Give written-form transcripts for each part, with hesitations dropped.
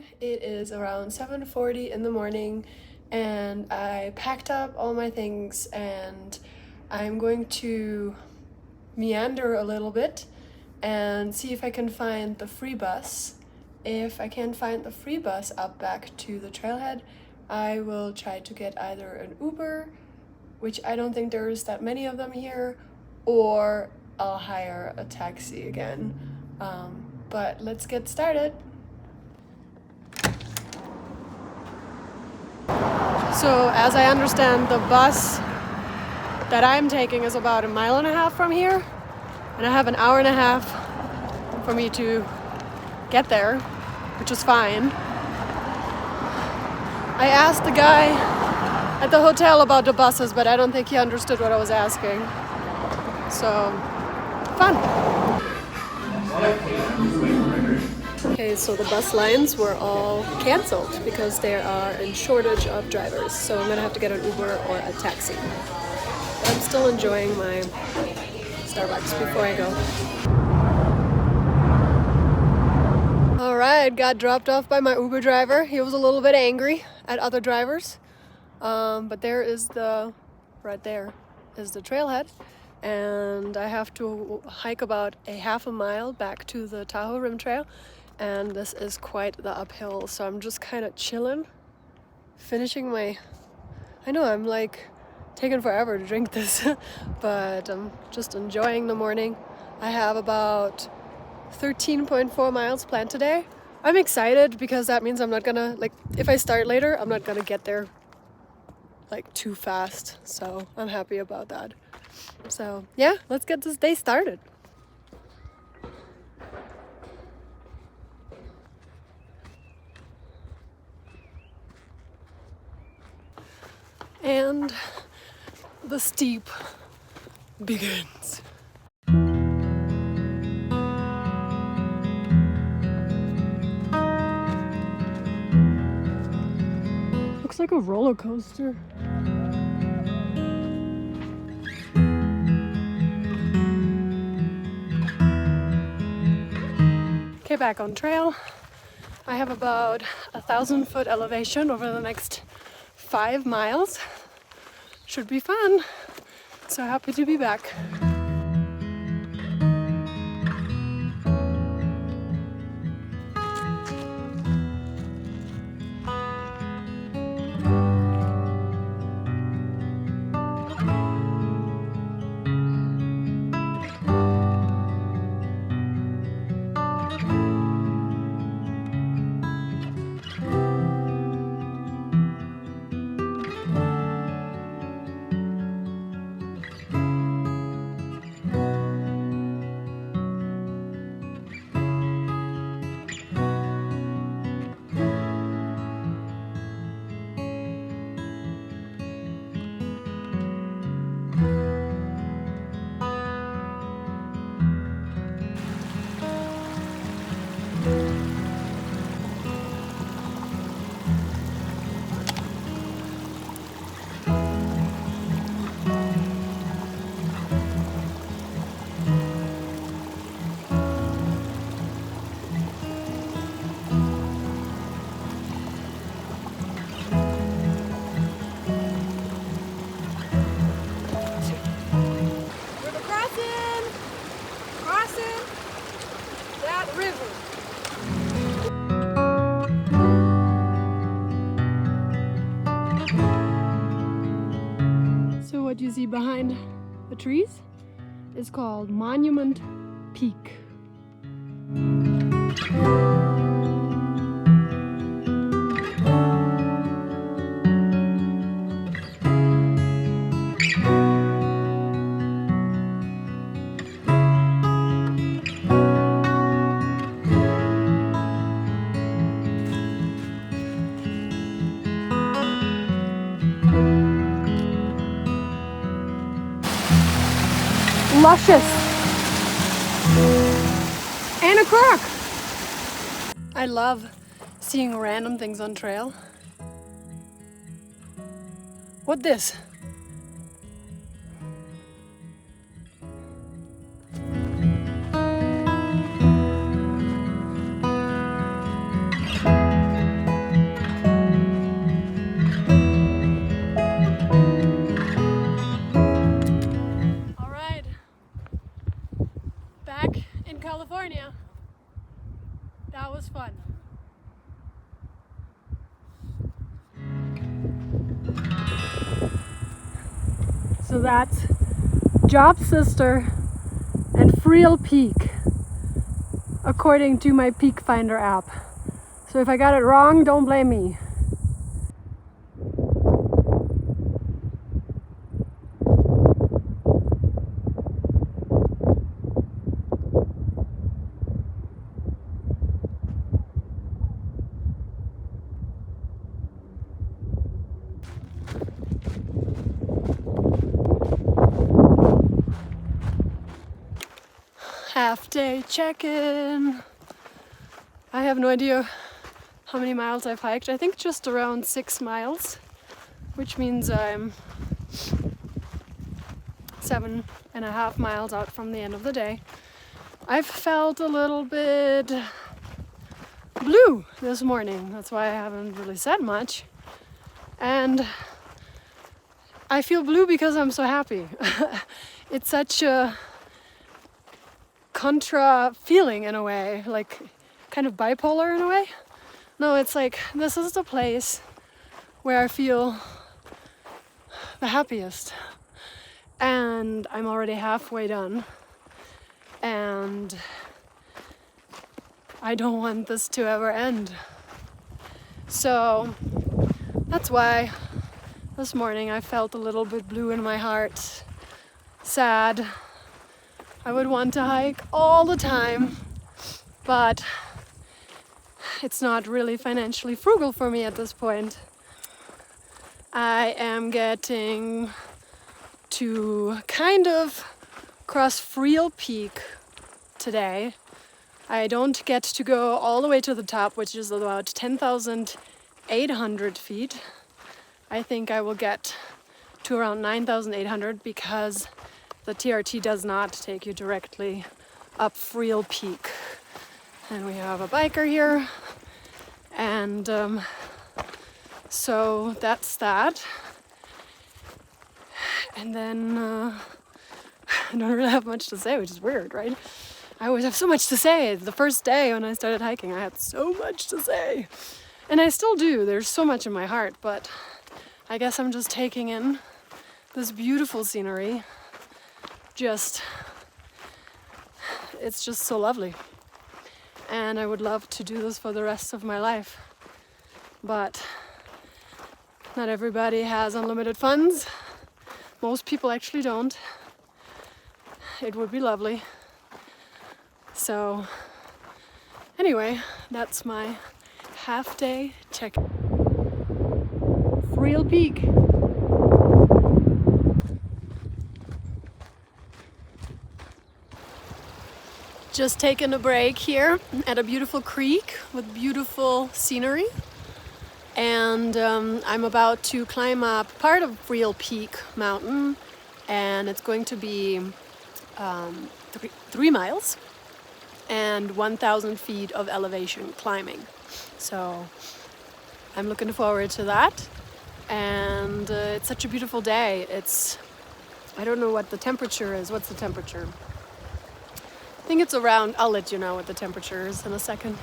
morning. It is around 7:40 in the morning and I packed up all my things and I'm going to meander a little bit and see if I can find the free bus. If I can't find the free bus up back to the trailhead, I will try to get either an Uber, which I don't think there's that many of them here, or I'll hire a taxi again. But let's get started. So as I understand, the bus that I'm taking is about 1.5 miles from here, and I have 1.5 hours for me to get there, which is fine. I asked the guy at the hotel about the buses, but I don't think he understood what I was asking. So, fun. Okay, so the bus lines were all canceled because they are in shortage of drivers. So I'm gonna have to get an Uber or a taxi. But I'm still enjoying my Starbucks before I go. All right, got dropped off by my Uber driver. He was a little bit angry at other drivers. But there is right there is the trailhead. And I have to hike about 1/2 mile back to the Tahoe Rim Trail. And this is quite the uphill, so I'm just kind of chilling, finishing my, I know I'm like taking forever to drink this, but I'm just enjoying the morning. I have about 13.4 miles planned today. I'm excited because that means I'm not gonna, like, if I start later, I'm not gonna get there like too fast, so I'm happy about that. So yeah, let's get this day started. And the steep begins. Looks like a roller coaster. Okay, back on trail. I have about 1,000-foot elevation over the next 5 miles. Should be fun. So happy to be back. River crossing that river. So what you see behind the trees is called Monument Peak. Luscious. And a croc. I love seeing random things on trail. What this? Back in California. That was fun. So that's Job Sister and Friel Peak, according to my Peak Finder app. So if I got it wrong, don't blame me. Half day check-in. I have no idea how many miles I've hiked. I think just around 6 miles, which means I'm 7.5 miles out from the end of the day. I've felt a little bit blue this morning. That's why I haven't really said much. And I feel blue because I'm so happy. It's such a contra feeling in a way, like kind of bipolar in a way. No, it's like this is the place where I feel the happiest, and I'm already halfway done, and I don't want this to ever end. So that's why this morning I felt a little bit blue in my heart, sad. I would want to hike all the time, but it's not really financially frugal for me at this point. I am getting to kind of cross Friel Peak today. I don't get to go all the way to the top, which is about 10,800 feet. I think I will get to around 9,800 because the TRT does not take you directly up Friel Peak. And we have a biker here. And so that's that. And then I don't really have much to say, which is weird, right? I always have so much to say. The first day when I started hiking, I had so much to say. And I still do. There's so much in my heart, but I guess I'm just taking in this beautiful scenery. It's just so lovely. And I would love to do this for the rest of my life. But not everybody has unlimited funds. Most people actually don't. It would be lovely. So anyway, that's my half day check. Friel Peak. Just taking a break here at a beautiful creek with beautiful scenery. And I'm about to climb up part of Friel Peak mountain, and it's going to be 3 miles and 1,000 feet of elevation climbing. So I'm looking forward to that. And it's such a beautiful day. I don't know what the temperature is. What's the temperature? I think it's around, I'll let you know what the temperature is in a second.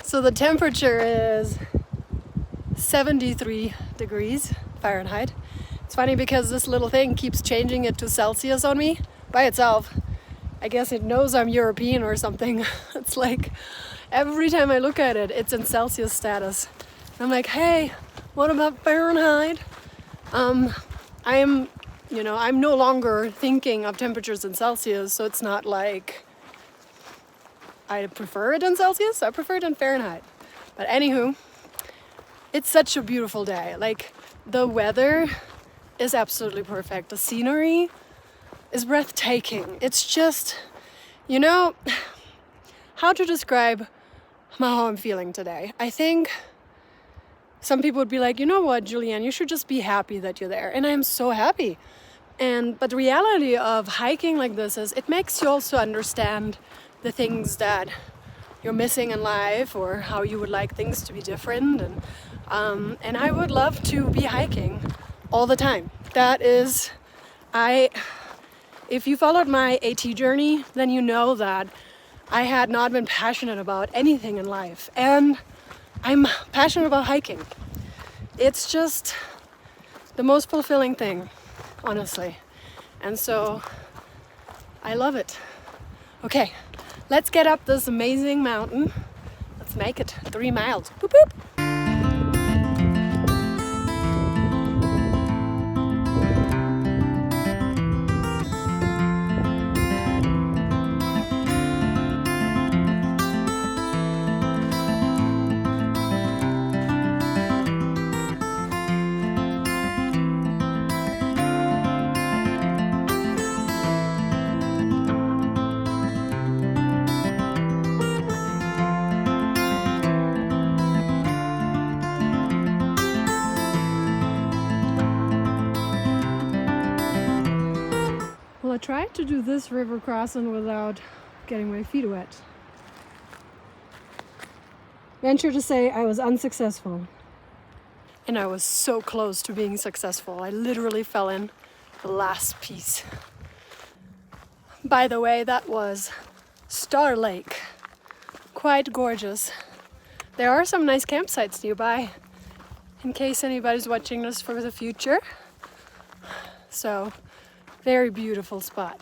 So the temperature is 73 degrees Fahrenheit. It's funny because this little thing keeps changing it to Celsius on me by itself. I guess it knows I'm European or something. It's like every time I look at it, it's in Celsius status. I'm like, hey, what about Fahrenheit? I'm no longer thinking of temperatures in Celsius, so it's not like I prefer it in Celsius. I prefer it in Fahrenheit. But anywho, it's such a beautiful day. Like, the weather is absolutely perfect. The scenery is breathtaking. It's just, how to describe how I'm feeling today. I think some people would be like, you know what, Julianne, you should just be happy that you're there. And I'm so happy. But the reality of hiking like this is it makes you also understand the things that you're missing in life, or how you would like things to be different. And I would love to be hiking all the time. That is, if you followed my AT journey, then you know that I had not been passionate about anything in life, and I'm passionate about hiking. It's just the most fulfilling thing, honestly. And so I love it. Okay, let's get up this amazing mountain. Let's make it 3 miles. Boop, boop. Well, I tried to do this river crossing without getting my feet wet. Venture to say I was unsuccessful. And I was so close to being successful. I literally fell in the last piece. By the way, that was Star Lake. Quite gorgeous. There are some nice campsites nearby, in case anybody's watching this for the future. So, very beautiful spot.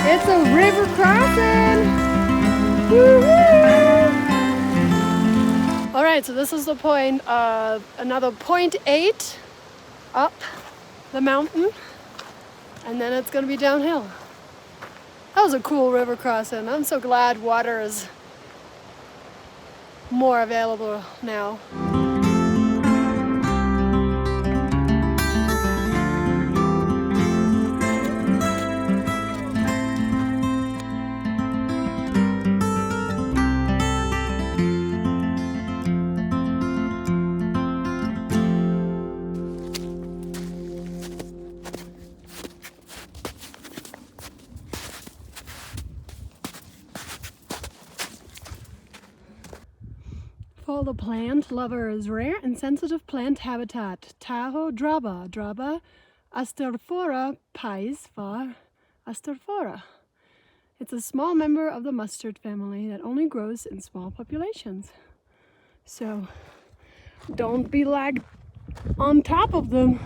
It's a river crossing! Woo-hoo! All right, so this is the point, another 0.8 up the mountain, and then it's gonna be downhill. That was a cool river crossing. I'm so glad water is more available now. For the plant lovers, rare and sensitive plant habitat, Tahoe draba, Draba Asterphora Pais var Asterphora. It's a small member of the mustard family that only grows in small populations. So don't be like on top of them.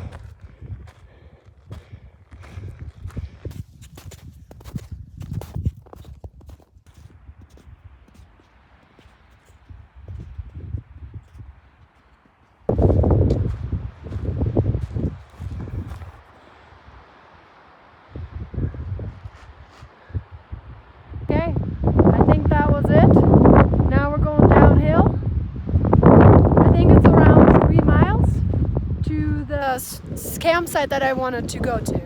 Okay, I think that was it. Now we're going downhill. I think it's around 3 miles to the campsite that I wanted to go to.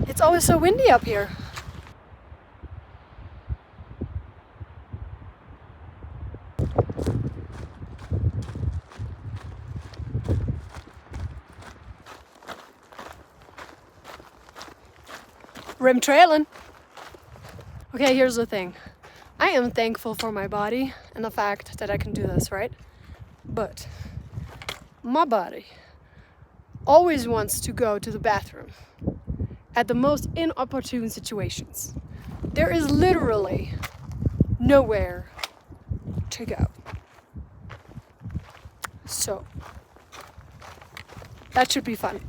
It's always so windy up here. Rim trailing. Okay, here's the thing. I am thankful for my body and the fact that I can do this, right? But my body always wants to go to the bathroom at the most inopportune situations. There is literally nowhere to go. So, that should be fun.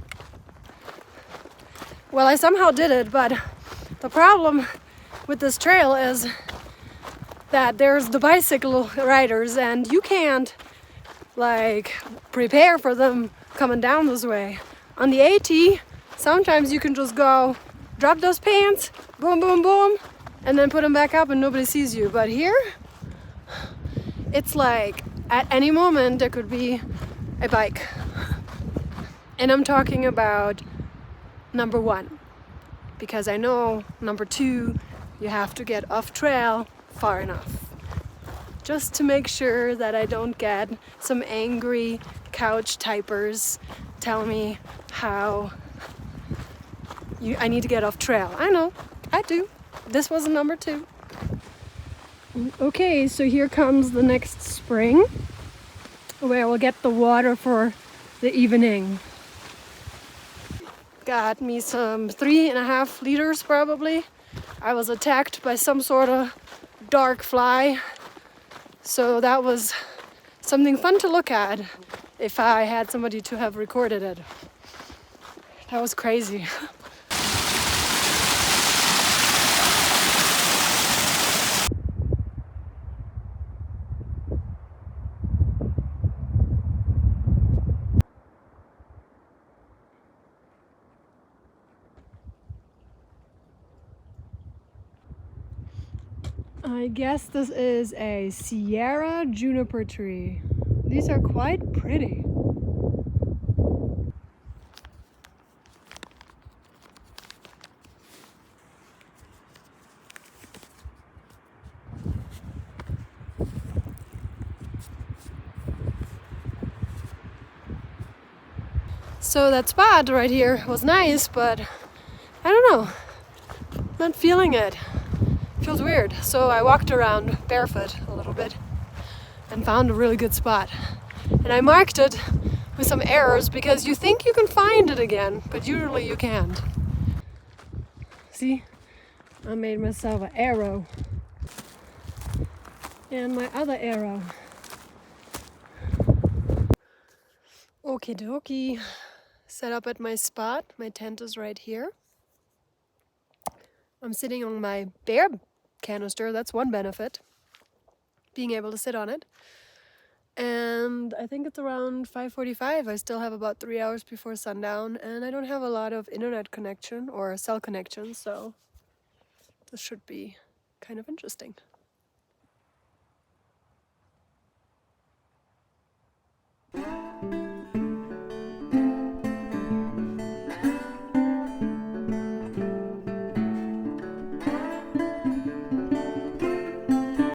Well, I somehow did it, but the problem with this trail is that there's the bicycle riders and you can't like prepare for them coming down this way. On the AT, sometimes you can just go drop those pants, boom, boom, boom, and then put them back up and nobody sees you. But here, it's like at any moment there could be a bike. And I'm talking about number 1, because I know number 2, you have to get off trail far enough. Just to make sure that I don't get some angry couch typers tell me how I need to get off trail. I know, I do. This was a number 2. Okay, so here comes the next spring, where we'll get the water for the evening. Got me some 3.5 liters probably. I was attacked by some sort of dark fly, so that was something fun to look at if I had somebody to have recorded it. That was crazy. I guess this is a Sierra juniper tree. These are quite pretty. So that spot right here was nice, but I don't know, not feeling it. Feels weird. So I walked around barefoot a little bit and found a really good spot. And I marked it with some arrows because you think you can find it again, but usually you can't. See, I made myself an arrow. And my other arrow. Okie dokie. Set up at my spot. My tent is right here. I'm sitting on my bear canister. That's one benefit, being able to sit on it. And I think it's around 5:45. I still have about 3 hours before sundown, and I don't have a lot of internet connection or cell connection, so this should be kind of interesting.